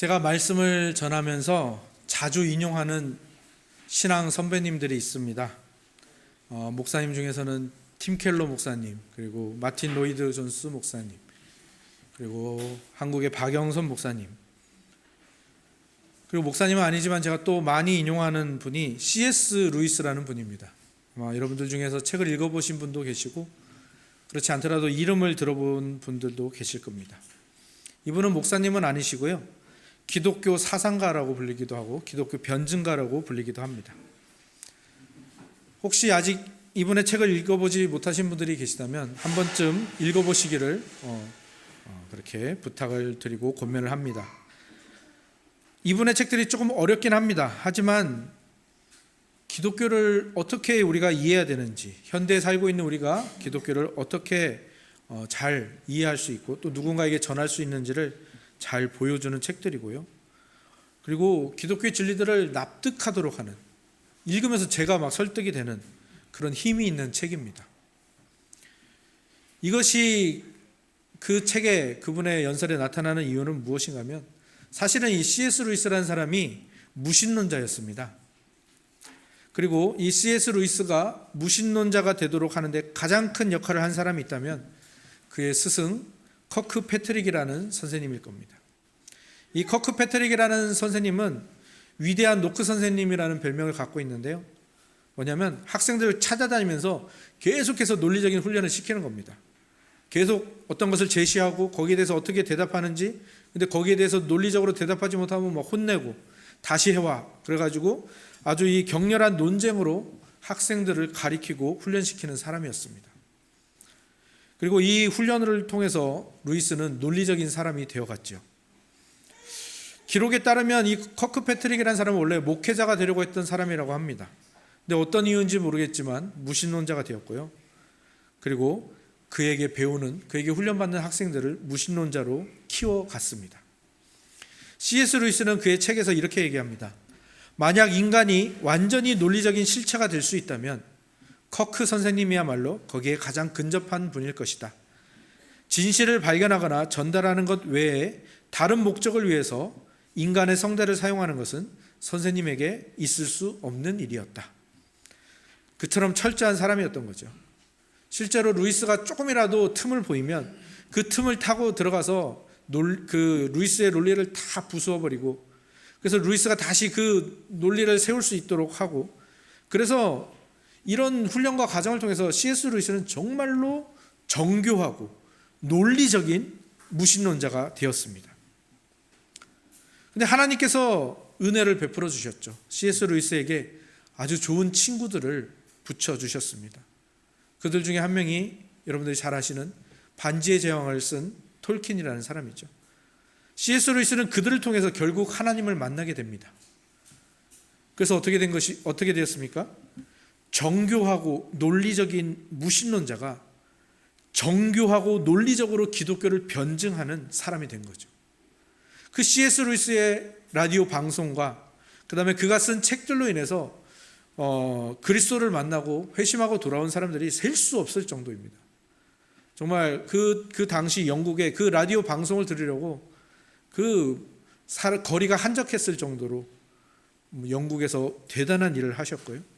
제가 말씀을 전하면서 자주 인용하는 신앙 선배님들이 있습니다. 목사님 중에서는 팀 켈러 목사님, 그리고 마틴 로이드 존스 목사님, 그리고 한국의 박영선 목사님, 그리고 목사님은 아니지만 제가 또 많이 인용하는 분이 C.S. 루이스라는 분입니다. 아마 여러분들 중에서 책을 읽어보신 분도 계시고 그렇지 않더라도 이름을 들어본 분들도 계실 겁니다. 이분은 목사님은 아니시고요, 기독교 사상가라고 불리기도 하고 기독교 변증가라고 불리기도 합니다. 혹시 아직 이분의 책을 읽어보지 못하신 분들이 계시다면 한 번쯤 읽어보시기를 그렇게 부탁을 드리고 권면을 합니다. 이분의 책들이 조금 어렵긴 합니다. 하지만 기독교를 어떻게 우리가 이해해야 되는지, 현대에 살고 있는 우리가 기독교를 어떻게 잘 이해할 수 있고 또 누군가에게 전할 수 있는지를 잘 보여주는 책들이고요. 그리고 기독교의 진리들을 납득하도록 하는, 읽으면서 제가 막 설득이 되는 그런 힘이 있는 책입니다. 이것이 그 책에, 그분의 연설에 나타나는 이유는 무엇인가 하면, 사실은 이 C.S. 루이스라는 사람이 무신론자였습니다. 그리고 이 C.S. 루이스가 무신론자가 되도록 하는데 가장 큰 역할을 한 사람이 있다면 그의 스승 커크 패트릭이라는 선생님일 겁니다. 이 커크 패트릭이라는 선생님은 위대한 노크 선생님이라는 별명을 갖고 있는데요, 뭐냐면 학생들을 찾아다니면서 계속해서 논리적인 훈련을 시키는 겁니다. 계속 어떤 것을 제시하고 거기에 대해서 어떻게 대답하는지, 근데 거기에 대해서 논리적으로 대답하지 못하면 막 혼내고 다시 해와, 그래가지고 아주 이 격렬한 논쟁으로 학생들을 가리키고 훈련시키는 사람이었습니다. 그리고 이 훈련을 통해서 루이스는 논리적인 사람이 되어갔죠. 기록에 따르면 이 커크 패트릭이라는 사람은 원래 목회자가 되려고 했던 사람이라고 합니다. 근데 어떤 이유인지 모르겠지만 무신론자가 되었고요. 그리고 그에게 배우는, 그에게 훈련받는 학생들을 무신론자로 키워갔습니다. C.S. 루이스는 그의 책에서 이렇게 얘기합니다. 만약 인간이 완전히 논리적인 실체가 될 수 있다면 커크 선생님이야말로 거기에 가장 근접한 분일 것이다. 진실을 발견하거나 전달하는 것 외에 다른 목적을 위해서 인간의 성대를 사용하는 것은 선생님에게 있을 수 없는 일이었다. 그처럼 철저한 사람이었던 거죠. 실제로 루이스가 조금이라도 틈을 보이면 그 틈을 타고 들어가서 그 루이스의 논리를 다 부수어버리고, 그래서 루이스가 다시 그 논리를 세울 수 있도록 하고, 그래서 이런 훈련과 과정을 통해서 C.S. 루이스는 정말로 정교하고 논리적인 무신론자가 되었습니다. 근데 하나님께서 은혜를 베풀어 주셨죠. C.S. 루이스에게 아주 좋은 친구들을 붙여주셨습니다. 그들 중에 한 명이 여러분들이 잘 아시는 반지의 제왕을 쓴 톨킨이라는 사람이죠. C.S. 루이스는 그들을 통해서 결국 하나님을 만나게 됩니다. 그래서 어떻게 되었습니까? 정교하고 논리적인 무신론자가 정교하고 논리적으로 기독교를 변증하는 사람이 된 거죠. 그 C.S. 루이스의 라디오 방송과 그 다음에 그가 쓴 책들로 인해서 그리스도를 만나고 회심하고 돌아온 사람들이 셀 수 없을 정도입니다. 정말 그 당시 영국의 그 라디오 방송을 들으려고 거리가 한적했을 정도로 영국에서 대단한 일을 하셨고요.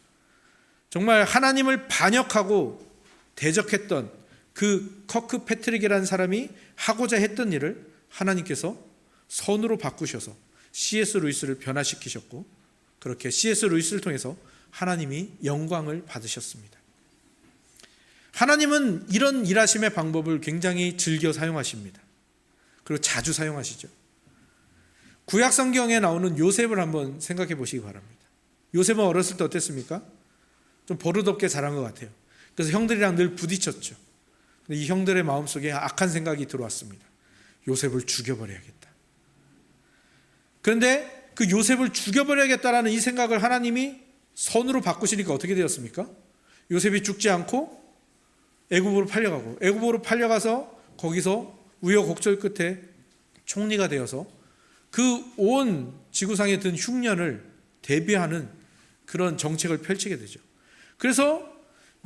정말 하나님을 반역하고 대적했던 그 커크 패트릭이라는 사람이 하고자 했던 일을 하나님께서 선으로 바꾸셔서 C.S. 루이스를 변화시키셨고, 그렇게 C.S. 루이스를 통해서 하나님이 영광을 받으셨습니다. 하나님은 이런 일하심의 방법을 굉장히 즐겨 사용하십니다. 그리고 자주 사용하시죠. 구약 성경에 나오는 요셉을 한번 생각해 보시기 바랍니다. 요셉은 어렸을 때 어땠습니까? 좀 버릇없게 자란 것 같아요. 그래서 형들이랑 늘 부딪혔죠. 근데 이 형들의 마음속에 악한 생각이 들어왔습니다. 요셉을 죽여버려야겠다. 그런데 그 요셉을 죽여버려야겠다라는 이 생각을 하나님이 선으로 바꾸시니까 어떻게 되었습니까? 요셉이 죽지 않고 애굽으로 팔려가고, 애굽으로 팔려가서 거기서 우여곡절 끝에 총리가 되어서 그 온 지구상에 든 흉년을 대비하는 그런 정책을 펼치게 되죠. 그래서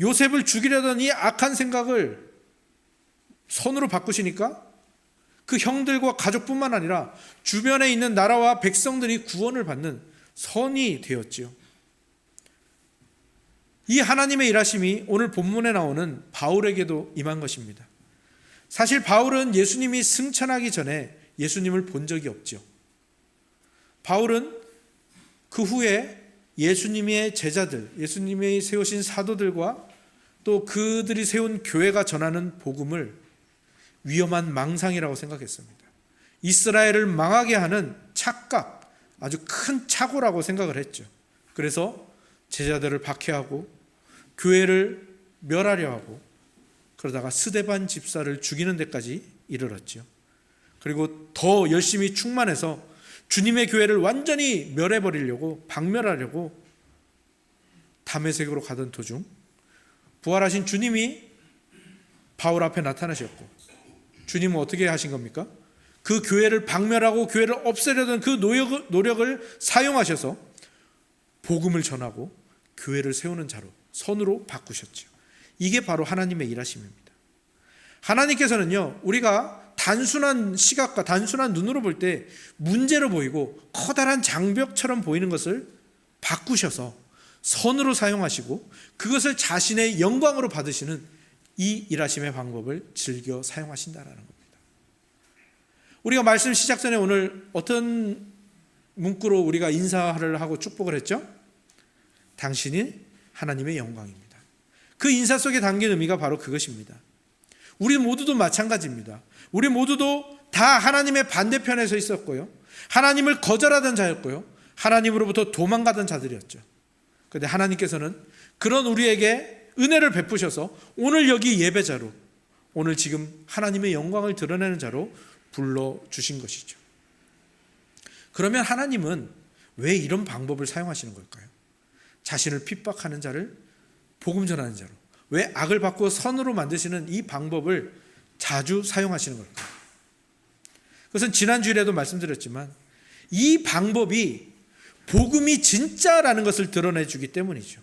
요셉을 죽이려던 이 악한 생각을 선으로 바꾸시니까 그 형들과 가족뿐만 아니라 주변에 있는 나라와 백성들이 구원을 받는 선이 되었지요. 이 하나님의 일하심이 오늘 본문에 나오는 바울에게도 임한 것입니다. 사실 바울은 예수님이 승천하기 전에 예수님을 본 적이 없죠. 바울은 그 후에 예수님의 제자들, 예수님이 세우신 사도들과 또 그들이 세운 교회가 전하는 복음을 위험한 망상이라고 생각했습니다. 이스라엘을 망하게 하는 착각, 아주 큰 착오라고 생각을 했죠. 그래서 제자들을 박해하고 교회를 멸하려 하고 그러다가 스데반 집사를 죽이는 데까지 이르렀죠. 그리고 더 열심히 충만해서 주님의 교회를 완전히 멸해버리려고, 박멸하려고 다메섹으로 가던 도중 부활하신 주님이 바울 앞에 나타나셨고, 주님은 어떻게 하신 겁니까? 그 교회를 박멸하고 교회를 없애려던 그 노력을 사용하셔서 복음을 전하고 교회를 세우는 자로, 선으로 바꾸셨죠. 이게 바로 하나님의 일하심입니다. 하나님께서는요, 우리가 단순한 시각과 단순한 눈으로 볼 때 문제로 보이고 커다란 장벽처럼 보이는 것을 바꾸셔서 선으로 사용하시고 그것을 자신의 영광으로 받으시는 이 일하심의 방법을 즐겨 사용하신다라는 겁니다. 우리가 말씀 시작 전에 오늘 어떤 문구로 우리가 인사를 하고 축복을 했죠? 당신이 하나님의 영광입니다. 그 인사 속에 담긴 의미가 바로 그것입니다. 우리 모두도 마찬가지입니다. 우리 모두도 다 하나님의 반대편에 서 있었고요, 하나님을 거절하던 자였고요, 하나님으로부터 도망가던 자들이었죠. 그런데 하나님께서는 그런 우리에게 은혜를 베푸셔서 오늘 여기 예배자로, 오늘 지금 하나님의 영광을 드러내는 자로 불러주신 것이죠. 그러면 하나님은 왜 이런 방법을 사용하시는 걸까요? 자신을 핍박하는 자를 복음 전하는 자로, 왜 악을 바꾸어 선으로 만드시는 이 방법을 자주 사용하시는 걸까요? 그것은 지난주에도 말씀드렸지만 이 방법이 복음이 진짜라는 것을 드러내주기 때문이죠.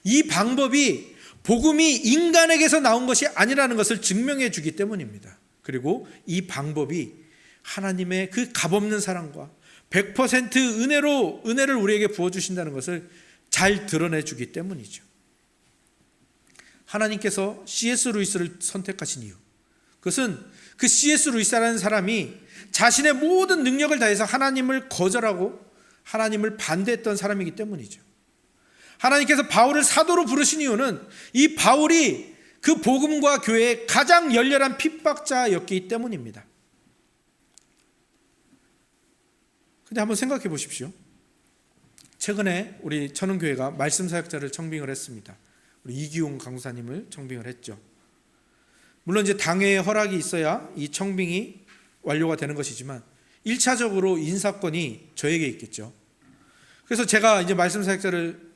이 방법이 복음이 인간에게서 나온 것이 아니라는 것을 증명해 주기 때문입니다. 그리고 이 방법이 하나님의 그 값없는 사랑과 100% 은혜를 우리에게 부어주신다는 것을 잘 드러내 주기 때문이죠. 하나님께서 C.S. 루이스를 선택하신 이유, 그것은 그 C.S. 루이스라는 사람이 자신의 모든 능력을 다해서 하나님을 거절하고 하나님을 반대했던 사람이기 때문이죠. 하나님께서 바울을 사도로 부르신 이유는 이 바울이 그 복음과 교회의 가장 열렬한 핍박자였기 때문입니다. 근데 한번 생각해 보십시오. 최근에 우리 천흥교회가 말씀 사역자를 청빙을 했습니다. 우리 이기용 강사님을 청빙을 했죠. 물론 이제 당회의 허락이 있어야 이 청빙이 완료가 되는 것이지만 1차적으로 인사권이 저에게 있겠죠. 그래서 제가 이제 말씀 사역자를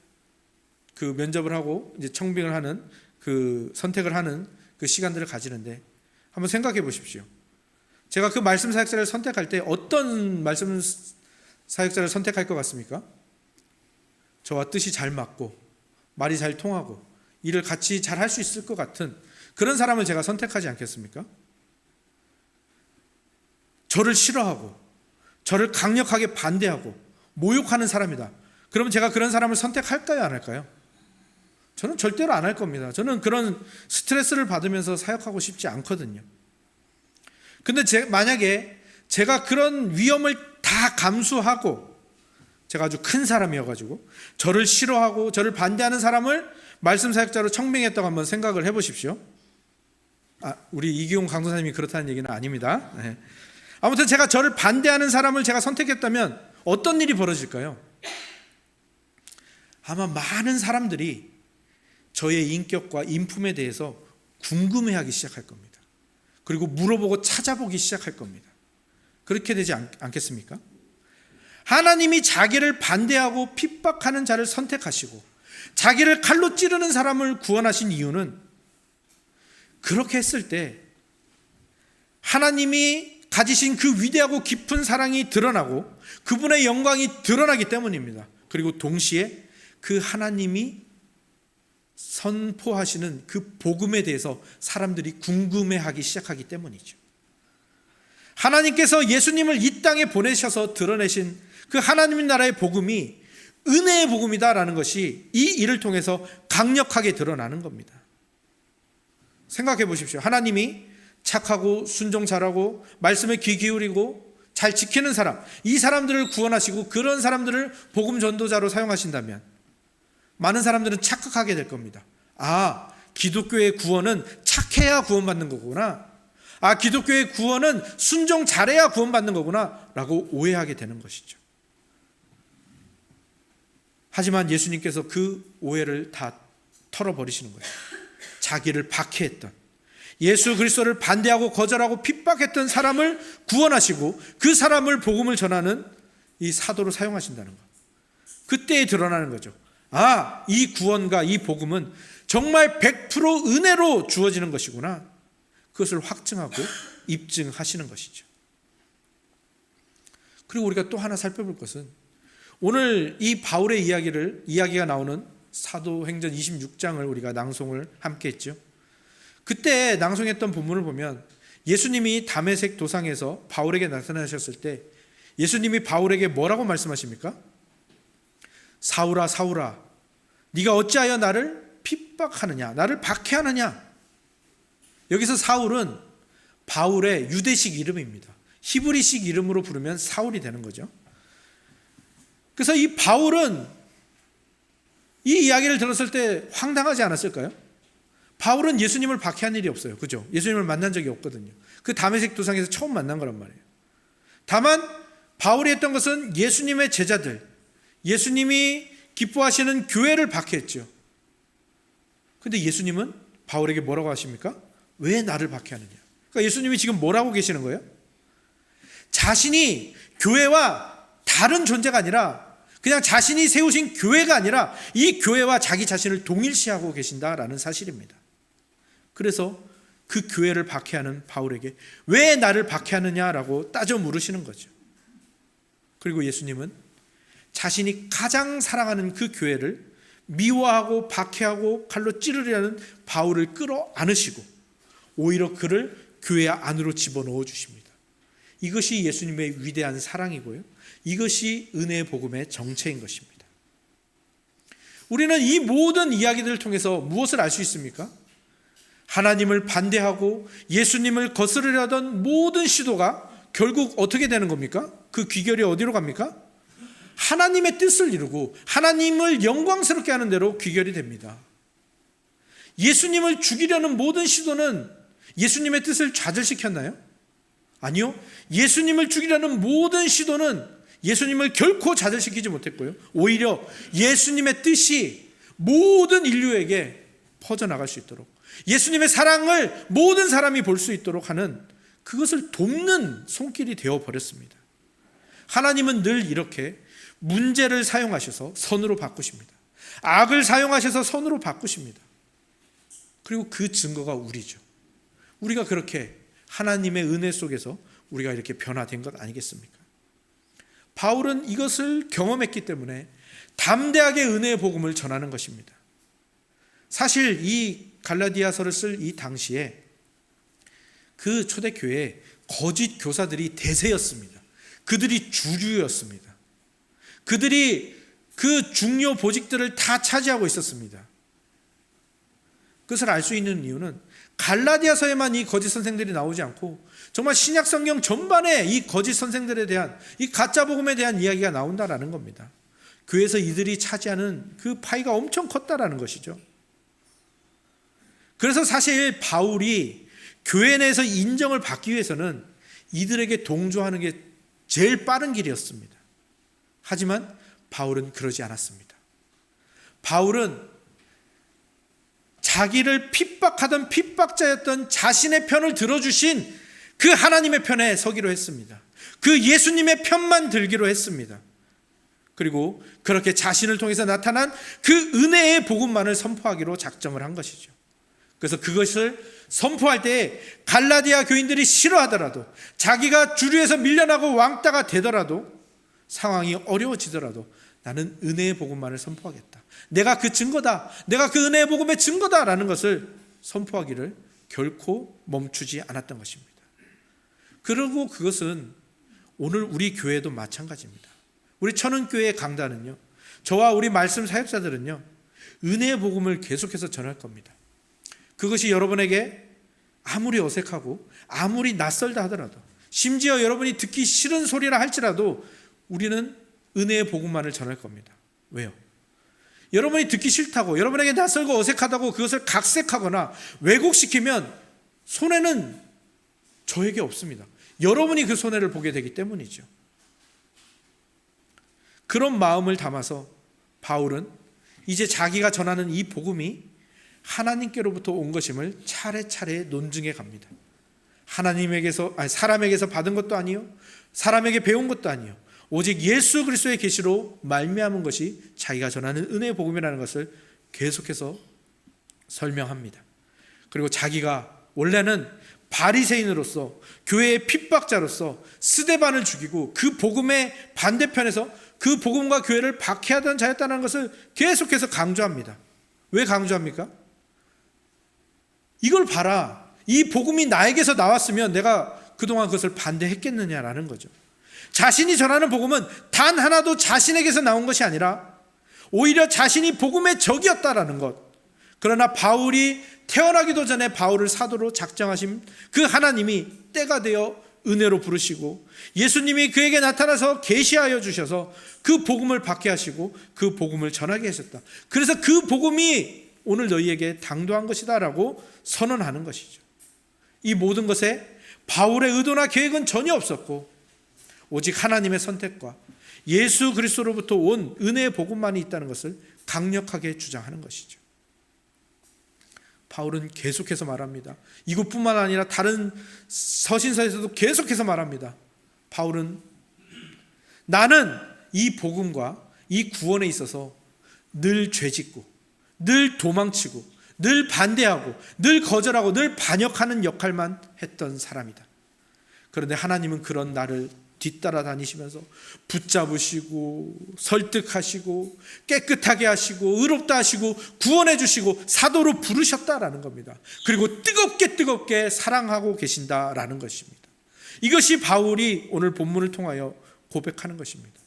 그 면접을 하고 이제 청빙을 하는 그 선택을 하는 그 시간들을 가지는데 한번 생각해 보십시오. 제가 그 말씀 사역자를 선택할 때 어떤 말씀 사역자를 선택할 것 같습니까? 저와 뜻이 잘 맞고 말이 잘 통하고 일을 같이 잘 할 수 있을 것 같은 그런 사람을 제가 선택하지 않겠습니까? 저를 싫어하고 저를 강력하게 반대하고 모욕하는 사람이다. 그러면 제가 그런 사람을 선택할까요, 안 할까요? 저는 절대로 안 할 겁니다. 저는 그런 스트레스를 받으면서 사역하고 싶지 않거든요. 근데 만약에 제가 그런 위험을 다 감수하고 제가 아주 큰 사람이어가지고 저를 싫어하고 저를 반대하는 사람을 말씀 사역자로 청빙했다고 한번 생각을 해보십시오. 우리 이기용 강도사님이 그렇다는 얘기는 아닙니다. 네. 아무튼 제가 저를 반대하는 사람을 제가 선택했다면 어떤 일이 벌어질까요? 아마 많은 사람들이 저의 인격과 인품에 대해서 궁금해하기 시작할 겁니다. 그리고 물어보고 찾아보기 시작할 겁니다. 그렇게 되지 않겠습니까? 하나님이 자기를 반대하고 핍박하는 자를 선택하시고 자기를 칼로 찌르는 사람을 구원하신 이유는 그렇게 했을 때 하나님이 가지신 그 위대하고 깊은 사랑이 드러나고 그분의 영광이 드러나기 때문입니다. 그리고 동시에 그 하나님이 선포하시는 그 복음에 대해서 사람들이 궁금해하기 시작하기 때문이죠. 하나님께서 예수님을 이 땅에 보내셔서 드러내신 그 하나님 나라의 복음이 은혜의 복음이다라는 것이 이 일을 통해서 강력하게 드러나는 겁니다. 생각해 보십시오. 하나님이 착하고 순종 잘하고 말씀에 귀 기울이고 잘 지키는 사람, 이 사람들을 구원하시고 그런 사람들을 복음 전도자로 사용하신다면 많은 사람들은 착각하게 될 겁니다. 아, 기독교의 구원은 착해야 구원받는 거구나. 아, 기독교의 구원은 순종 잘해야 구원받는 거구나 라고 오해하게 되는 것이죠. 하지만 예수님께서 그 오해를 다 털어버리시는 거예요. 자기를 박해했던, 예수 그리스도를 반대하고 거절하고 핍박했던 사람을 구원하시고 그 사람을 복음을 전하는 이 사도로 사용하신다는 것. 그때에 드러나는 거죠. 아, 이 구원과 이 복음은 정말 100% 은혜로 주어지는 것이구나. 그것을 확증하고 입증하시는 것이죠. 그리고 우리가 또 하나 살펴볼 것은 오늘 이 바울의 이야기가 나오는 사도행전 26장을 우리가 낭송을 함께 했죠. 그때 낭송했던 본문을 보면 예수님이 다메섹 도상에서 바울에게 나타나셨을 때 예수님이 바울에게 뭐라고 말씀하십니까? 사울아 사울아, 네가 어찌하여 나를 핍박하느냐, 나를 박해하느냐. 여기서 사울은 바울의 유대식 이름입니다. 히브리식 이름으로 부르면 사울이 되는 거죠. 그래서 이 바울은 이 이야기를 들었을 때 황당하지 않았을까요? 바울은 예수님을 박해한 일이 없어요. 그죠? 예수님을 만난 적이 없거든요. 그 다메섹 도상에서 처음 만난 거란 말이에요. 다만 바울이 했던 것은 예수님의 제자들, 예수님이 기뻐하시는 교회를 박해했죠. 근데 예수님은 바울에게 뭐라고 하십니까? 왜 나를 박해하느냐? 그러니까 예수님이 지금 뭐라고 계시는 거예요? 자신이 교회와 다른 존재가 아니라 그냥 자신이 세우신 교회가 아니라 이 교회와 자기 자신을 동일시하고 계신다라는 사실입니다. 그래서 그 교회를 박해하는 바울에게 왜 나를 박해하느냐라고 따져 물으시는 거죠. 그리고 예수님은 자신이 가장 사랑하는 그 교회를 미워하고 박해하고 칼로 찌르려는 바울을 끌어안으시고 오히려 그를 교회 안으로 집어넣어 주십니다. 이것이 예수님의 위대한 사랑이고요, 이것이 은혜의 복음의 정체인 것입니다. 우리는 이 모든 이야기들을 통해서 무엇을 알 수 있습니까? 하나님을 반대하고 예수님을 거스르려 하던 모든 시도가 결국 어떻게 되는 겁니까? 그 귀결이 어디로 갑니까? 하나님의 뜻을 이루고 하나님을 영광스럽게 하는 대로 귀결이 됩니다. 예수님을 죽이려는 모든 시도는 예수님의 뜻을 좌절시켰나요? 아니요. 예수님을 죽이려는 모든 시도는 예수님을 결코 좌절시키지 못했고요, 오히려 예수님의 뜻이 모든 인류에게 퍼져나갈 수 있도록, 예수님의 사랑을 모든 사람이 볼 수 있도록 하는 그것을 돕는 손길이 되어버렸습니다. 하나님은 늘 이렇게 문제를 사용하셔서 선으로 바꾸십니다. 악을 사용하셔서 선으로 바꾸십니다. 그리고 그 증거가 우리죠. 우리가 그렇게 하나님의 은혜 속에서 우리가 이렇게 변화된 것 아니겠습니까? 바울은 이것을 경험했기 때문에 담대하게 은혜의 복음을 전하는 것입니다. 사실 이 갈라디아서를 쓸 이 당시에 그 초대교회에 거짓 교사들이 대세였습니다. 그들이 주류였습니다. 그들이 그 중요 보직들을 다 차지하고 있었습니다. 그것을 알 수 있는 이유는 갈라디아서에만 이 거짓 선생들이 나오지 않고 정말 신약 성경 전반에 이 거짓 선생들에 대한, 이 가짜 복음에 대한 이야기가 나온다라는 겁니다. 교회에서 이들이 차지하는 그 파이가 엄청 컸다라는 것이죠. 그래서 사실 바울이 교회 내에서 인정을 받기 위해서는 이들에게 동조하는 게 제일 빠른 길이었습니다. 하지만 바울은 그러지 않았습니다. 바울은 자기를 핍박하던 핍박자였던 자신의 편을 들어주신 그 하나님의 편에 서기로 했습니다. 그 예수님의 편만 들기로 했습니다. 그리고 그렇게 자신을 통해서 나타난 그 은혜의 복음만을 선포하기로 작정을 한 것이죠. 그래서 그것을 선포할 때 갈라디아 교인들이 싫어하더라도, 자기가 주류에서 밀려나고 왕따가 되더라도, 상황이 어려워지더라도 나는 은혜의 복음만을 선포하겠다, 내가 그 증거다, 내가 그 은혜의 복음의 증거다라는 것을 선포하기를 결코 멈추지 않았던 것입니다. 그리고 그것은 오늘 우리 교회도 마찬가지입니다. 우리 천은교회 강단은요, 저와 우리 말씀 사역자들은요, 은혜의 복음을 계속해서 전할 겁니다. 그것이 여러분에게 아무리 어색하고 아무리 낯설다 하더라도, 심지어 여러분이 듣기 싫은 소리라 할지라도 우리는 은혜의 복음만을 전할 겁니다. 왜요? 여러분이 듣기 싫다고, 여러분에게 낯설고 어색하다고 그것을 각색하거나 왜곡시키면 손해는 저에게 없습니다. 여러분이 그 손해를 보게 되기 때문이죠. 그런 마음을 담아서 바울은 이제 자기가 전하는 이 복음이 하나님께로부터 온 것임을 차례차례 논증해 갑니다. 사람에게서 받은 것도 아니요, 사람에게 배운 것도 아니요, 오직 예수 그리스도의 계시로 말미암은 것이 자기가 전하는 은혜의 복음이라는 것을 계속해서 설명합니다. 그리고 자기가 원래는 바리새인으로서, 교회의 핍박자로서 스데반을 죽이고 그 복음의 반대편에서 그 복음과 교회를 박해하던 자였다는 것을 계속해서 강조합니다. 왜 강조합니까? 이걸 봐라, 이 복음이 나에게서 나왔으면 내가 그동안 그것을 반대했겠느냐라는 거죠. 자신이 전하는 복음은 단 하나도 자신에게서 나온 것이 아니라 오히려 자신이 복음의 적이었다라는 것. 그러나 바울이 태어나기도 전에 바울을 사도로 작정하신 그 하나님이 때가 되어 은혜로 부르시고 예수님이 그에게 나타나서 계시하여 주셔서 그 복음을 받게 하시고 그 복음을 전하게 하셨다. 그래서 그 복음이 오늘 너희에게 당도한 것이다 라고 선언하는 것이죠. 이 모든 것에 바울의 의도나 계획은 전혀 없었고 오직 하나님의 선택과 예수 그리스도로부터 온 은혜의 복음만이 있다는 것을 강력하게 주장하는 것이죠. 바울은 계속해서 말합니다. 이것뿐만 아니라 다른 서신서에서도 계속해서 말합니다. 바울은 나는 이 복음과 이 구원에 있어서 늘 죄짓고 늘 도망치고 늘 반대하고 늘 거절하고 늘 반역하는 역할만 했던 사람이다. 그런데 하나님은 그런 나를 뒤따라 다니시면서 붙잡으시고 설득하시고 깨끗하게 하시고 의롭다 하시고 구원해 주시고 사도로 부르셨다라는 겁니다. 그리고 뜨겁게 사랑하고 계신다라는 것입니다. 이것이 바울이 오늘 본문을 통하여 고백하는 것입니다.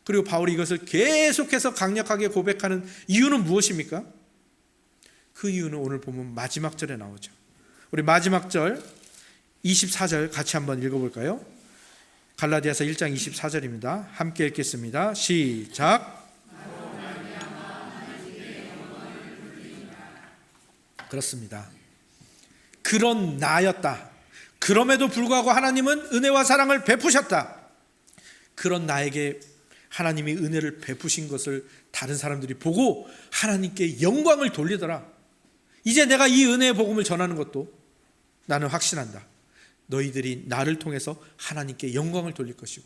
그리고 바울이 이것을 계속해서 강력하게 고백하는 이유는 무엇입니까? 그 이유는 오늘 본문 마지막 절에 나오죠. 우리 마지막 절 24절 같이 한번 읽어볼까요? 갈라디아서 1장 24절입니다. 함께 읽겠습니다. 시작. 그렇습니다. 그런 나였다. 그럼에도 불구하고 하나님은 은혜와 사랑을 베푸셨다. 그런 나에게 하나님이 은혜를 베푸신 것을 다른 사람들이 보고 하나님께 영광을 돌리더라. 이제 내가 이 은혜의 복음을 전하는 것도 나는 확신한다. 너희들이 나를 통해서 하나님께 영광을 돌릴 것이고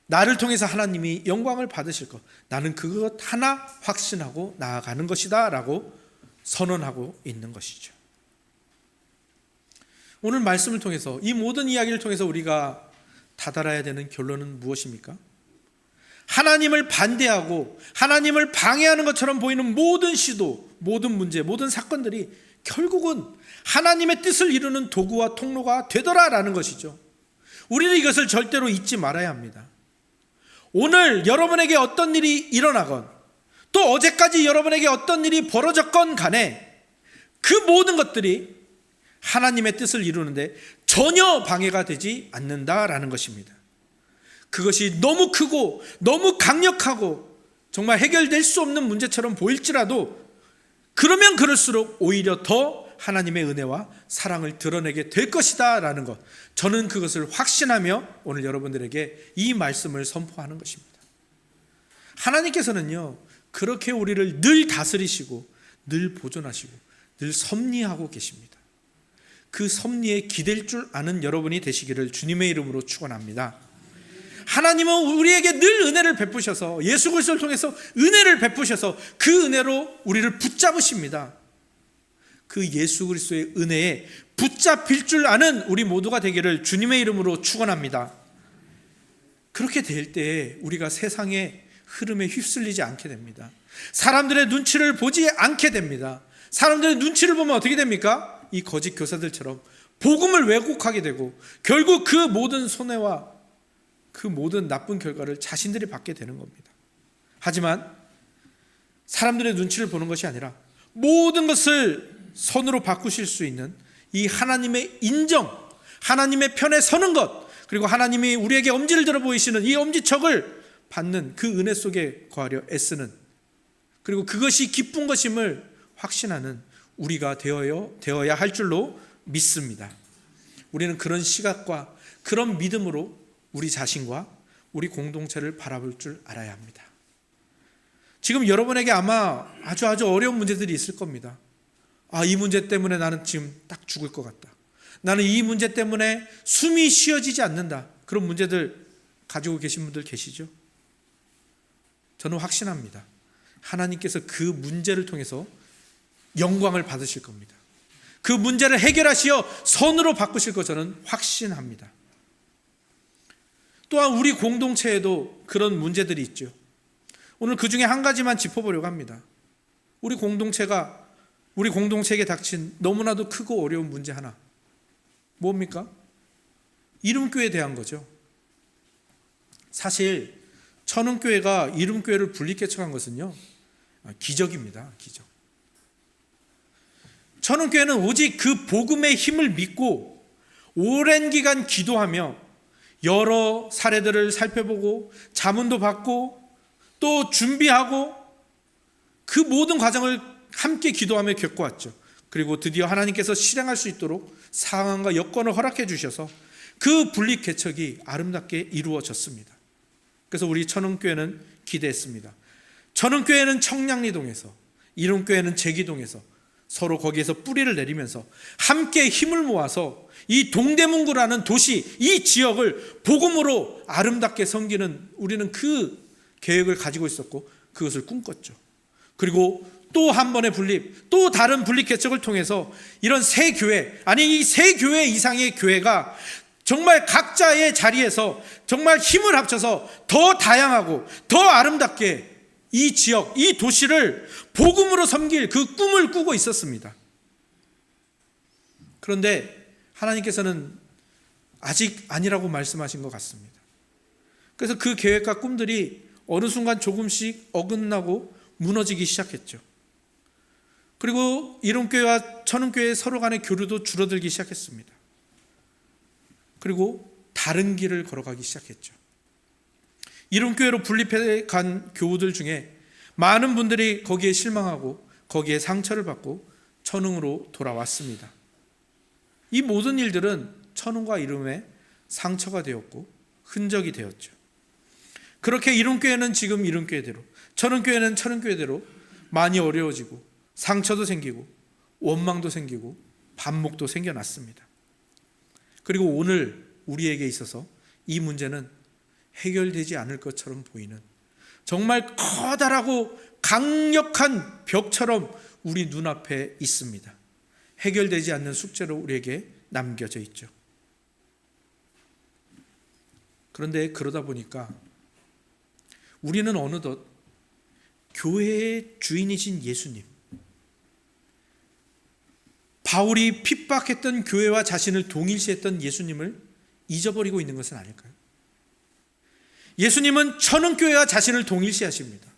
나를 통해서 하나님이 영광을 받으실 것, 나는 그것 하나 확신하고 나아가는 것이다 라고 선언하고 있는 것이죠. 오늘 말씀을 통해서, 이 모든 이야기를 통해서 우리가 다다라야 되는 결론은 무엇입니까? 하나님을 반대하고 하나님을 방해하는 것처럼 보이는 모든 시도, 모든 문제, 모든 사건들이 결국은 하나님의 뜻을 이루는 도구와 통로가 되더라라는 것이죠. 우리는 이것을 절대로 잊지 말아야 합니다. 오늘 여러분에게 어떤 일이 일어나건 또 어제까지 여러분에게 어떤 일이 벌어졌건 간에 그 모든 것들이 하나님의 뜻을 이루는데 전혀 방해가 되지 않는다라는 것입니다. 그것이 너무 크고 너무 강력하고 정말 해결될 수 없는 문제처럼 보일지라도 그러면 그럴수록 오히려 더 하나님의 은혜와 사랑을 드러내게 될 것이다 라는 것, 저는 그것을 확신하며 오늘 여러분들에게 이 말씀을 선포하는 것입니다. 하나님께서는요 그렇게 우리를 늘 다스리시고 늘 보존하시고 늘 섭리하고 계십니다. 그 섭리에 기댈 줄 아는 여러분이 되시기를 주님의 이름으로 축원합니다. 하나님은 우리에게 늘 은혜를 베푸셔서 예수 그리스도를 통해서 은혜를 베푸셔서 그 은혜로 우리를 붙잡으십니다. 그 예수 그리스도의 은혜에 붙잡힐 줄 아는 우리 모두가 되기를 주님의 이름으로 축원합니다. 그렇게 될 때 우리가 세상의 흐름에 휩쓸리지 않게 됩니다. 사람들의 눈치를 보지 않게 됩니다. 사람들의 눈치를 보면 어떻게 됩니까? 이 거짓 교사들처럼 복음을 왜곡하게 되고 결국 그 모든 손해와 그 모든 나쁜 결과를 자신들이 받게 되는 겁니다. 하지만 사람들의 눈치를 보는 것이 아니라 모든 것을 선으로 바꾸실 수 있는 이 하나님의 인정, 하나님의 편에 서는 것, 그리고 하나님이 우리에게 엄지를 들어 보이시는 이 엄지척을 받는 그 은혜 속에 거하려 애쓰는, 그리고 그것이 기쁜 것임을 확신하는 우리가 되어야 할 줄로 믿습니다. 우리는 그런 시각과 그런 믿음으로 우리 자신과 우리 공동체를 바라볼 줄 알아야 합니다. 지금 여러분에게 아마 아주 어려운 문제들이 있을 겁니다. 이 문제 때문에 나는 지금 딱 죽을 것 같다. 나는 이 문제 때문에 숨이 쉬어지지 않는다. 그런 문제들 가지고 계신 분들 계시죠? 저는 확신합니다. 하나님께서 그 문제를 통해서 영광을 받으실 겁니다. 그 문제를 해결하시어 선으로 바꾸실 것 저는 확신합니다. 또한 우리 공동체에도 그런 문제들이 있죠. 오늘 그 중에 한 가지만 짚어보려고 합니다. 우리 공동체에게 닥친 너무나도 크고 어려운 문제 하나. 뭡니까? 이름교회에 대한 거죠. 사실 천흥교회가 이름교회를 분립개척한 것은요, 기적입니다. 기적. 천흥교회는 오직 그 복음의 힘을 믿고 오랜 기간 기도하며 여러 사례들을 살펴보고 자문도 받고 또 준비하고 그 모든 과정을 함께 기도하며 겪어왔죠. 그리고 드디어 하나님께서 실행할 수 있도록 상황과 여건을 허락해 주셔서 그 분립 개척이 아름답게 이루어졌습니다. 그래서 우리 천흥교회는 기대했습니다. 천흥교회는 청량리동에서, 이름교회는 제기동에서 서로 거기에서 뿌리를 내리면서 함께 힘을 모아서 이 동대문구라는 도시, 이 지역을 복음으로 아름답게 섬기는, 우리는 그 계획을 가지고 있었고 그것을 꿈꿨죠. 그리고 또 한 번의 분립, 또 다른 분립 개척을 통해서 이런 세 교회, 아니 이 세 교회 이상의 교회가 정말 각자의 자리에서 정말 힘을 합쳐서 더 다양하고 더 아름답게 이 지역, 이 도시를 복음으로 섬길 그 꿈을 꾸고 있었습니다. 그런데 하나님께서는 아직 아니라고 말씀하신 것 같습니다. 그래서 그 계획과 꿈들이 어느 순간 조금씩 어긋나고 무너지기 시작했죠. 그리고 이름교회와 천흥교회 서로 간의 교류도 줄어들기 시작했습니다. 그리고 다른 길을 걸어가기 시작했죠. 이름교회로 분립해 간 교우들 중에 많은 분들이 거기에 실망하고 거기에 상처를 받고 천흥으로 돌아왔습니다. 이 모든 일들은 천흥과 이름에 상처가 되었고 흔적이 되었죠. 그렇게 이름교회는 지금 이름교회대로, 천흥교회는 천흥교회대로 많이 어려워지고 상처도 생기고 원망도 생기고 반목도 생겨났습니다. 그리고 오늘 우리에게 있어서 이 문제는 해결되지 않을 것처럼 보이는 정말 커다랗고 강력한 벽처럼 우리 눈앞에 있습니다. 해결되지 않는 숙제로 우리에게 남겨져 있죠. 그런데 그러다 보니까 우리는 어느덧 교회의 주인이신 예수님, 바울이 핍박했던 교회와 자신을 동일시했던 예수님을 잊어버리고 있는 것은 아닐까요? 예수님은 천흥교회와 자신을 동일시하십니다.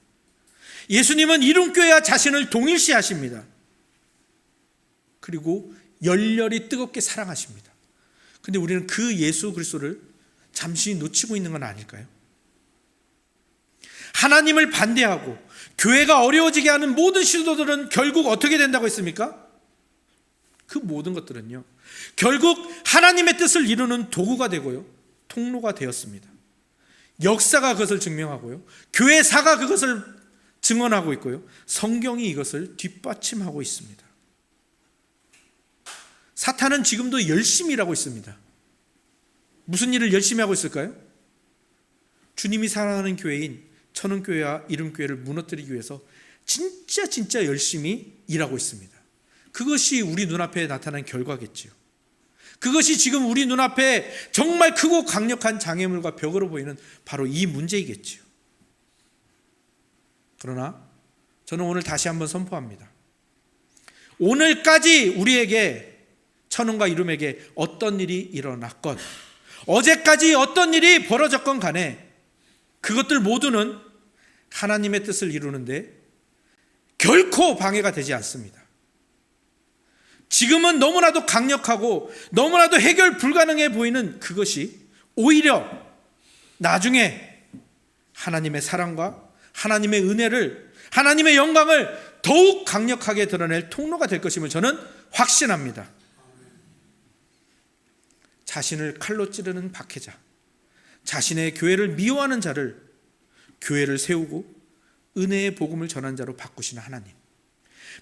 예수님은 이름교회와 자신을 동일시하십니다. 그리고 열렬히 뜨겁게 사랑하십니다. 그런데 우리는 그 예수 그리스도를 잠시 놓치고 있는 건 아닐까요? 하나님을 반대하고 교회가 어려워지게 하는 모든 시도들은 결국 어떻게 된다고 했습니까? 그 모든 것들은요, 결국 하나님의 뜻을 이루는 도구가 되고요, 통로가 되었습니다. 역사가 그것을 증명하고요, 교회사가 그것을 증언하고 있고요, 성경이 이것을 뒷받침하고 있습니다. 사탄은 지금도 열심히 일하고 있습니다. 무슨 일을 열심히 하고 있을까요? 주님이 사랑하는 교회인 천흥교회와 이름교회를 무너뜨리기 위해서 진짜 열심히 일하고 있습니다. 그것이 우리 눈앞에 나타난 결과겠지요. 그것이 지금 우리 눈앞에 정말 크고 강력한 장애물과 벽으로 보이는 바로 이 문제이겠지요. 그러나 저는 오늘 다시 한번 선포합니다. 오늘까지 우리에게 천은과 이름에게 어떤 일이 일어났건, 어제까지 어떤 일이 벌어졌건 간에 그것들 모두는 하나님의 뜻을 이루는데 결코 방해가 되지 않습니다. 지금은 너무나도 강력하고 너무나도 해결 불가능해 보이는 그것이 오히려 나중에 하나님의 사랑과 하나님의 은혜를, 하나님의 영광을 더욱 강력하게 드러낼 통로가 될 것임을 저는 확신합니다. 자신을 칼로 찌르는 박해자, 자신의 교회를 미워하는 자를 교회를 세우고 은혜의 복음을 전한 자로 바꾸시는 하나님,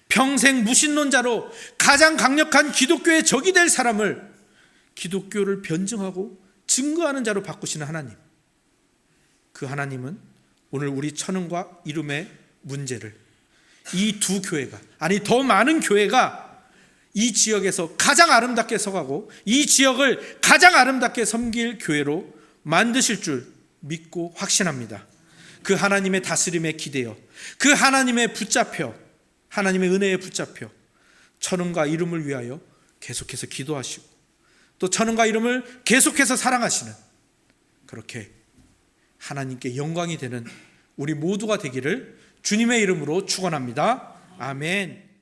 평생 무신론자로 가장 강력한 기독교의 적이 될 사람을 기독교를 변증하고 증거하는 자로 바꾸시는 하나님, 그 하나님은 오늘 우리 천은과 이름의 문제를 이 두 교회가, 아니 더 많은 교회가 이 지역에서 가장 아름답게 서가고 이 지역을 가장 아름답게 섬길 교회로 만드실 줄 믿고 확신합니다. 그 하나님의 다스림에 기대어, 그 하나님의 붙잡혀, 하나님의 은혜에 붙잡혀 천은과 이름을 위하여 계속해서 기도하시고 또 천은과 이름을 계속해서 사랑하시는, 그렇게 하나님께 영광이 되는 우리 모두가 되기를 주님의 이름으로 축원합니다. 아멘.